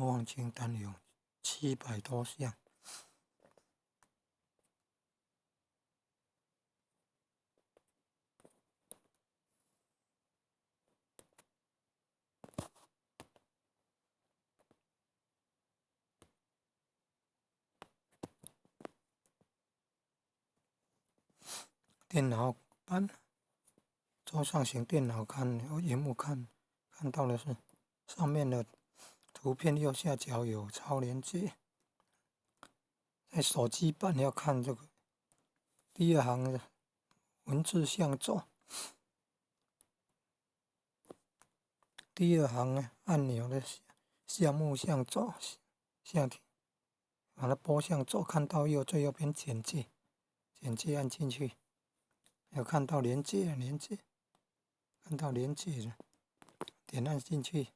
播放清单有700多项。电脑版桌上型电脑看萤幕看到的是上面的图片右下角有超连接，在手机版要看这个第二行的文字向左，第二行按钮的项目向左，把它拨向左，看到最右边简介按进去，有看到连接，看到连接了，点按进去。